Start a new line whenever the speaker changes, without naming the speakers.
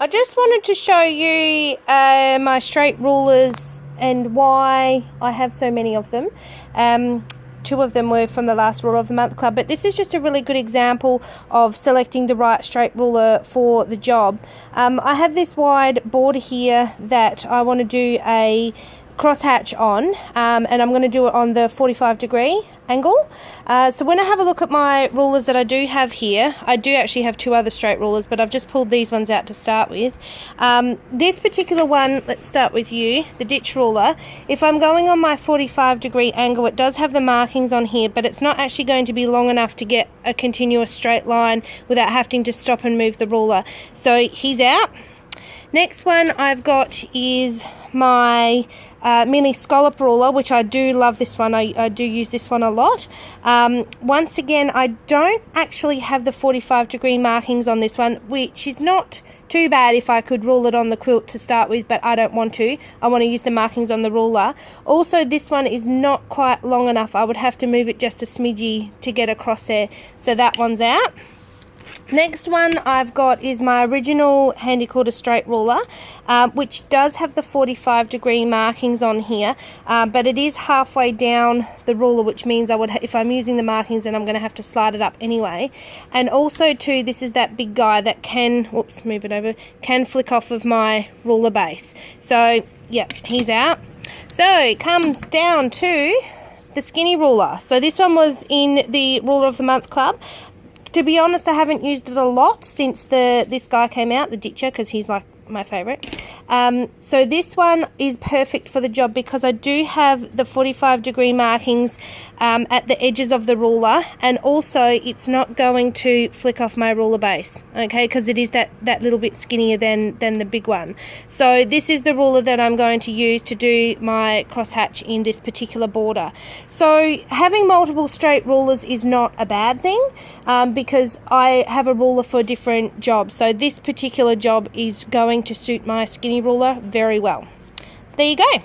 I just wanted to show you my straight rulers and why I have so many of them. Two of them were from the last Ruler of the Month Club, but this is just a really good example of selecting the right straight ruler for the job. I have this wide border here that I want to do a crosshatch on, and I'm going to do it on the 45-degree angle. So when I have a look at my rulers that I do have here, I do actually have two other straight rulers, but I've just pulled these ones out to start with. This particular one, let's start with you, the ditch ruler. If I'm going on my 45-degree angle, it does have the markings on here, but it's not actually going to be long enough to get a continuous straight line without having to stop and move the ruler. So he's out. Next one I've got is my mini scallop ruler, which I do love this one. I do use this one a lot. Once again, I don't actually have the 45-degree markings on this one, which is not too bad if I could rule it on the quilt to start with, but I don't want to. I want to use the markings on the ruler. Also, this one is not quite long enough. I would have to move it just a smidgy to get across there. So that one's out. Next one I've got is my original handy quarter straight ruler, which does have the 45-degree markings on here, but it is halfway down the ruler, which means I would, if I'm using the markings, then I'm going to have to slide it up anyway. And also too, this is that big guy that can, whoops, move it over, can flick off of my ruler base. So yeah, he's out. So it comes down to the skinny ruler. So this one was in the Ruler of the Month Club. To be honest, I haven't used it a lot since this guy came out, the ditcher, because he's like my favourite. So this one is perfect for the job because I do have the 45-degree markings at the edges of the ruler, and also it's not going to flick off my ruler base, okay, because it is that little bit skinnier than the big one. So this is the ruler that I'm going to use to do my crosshatch in this particular border. So having multiple straight rulers is not a bad thing, because I have a ruler for different jobs. So this particular job is going to suit my skinny ruler very well. So there you go.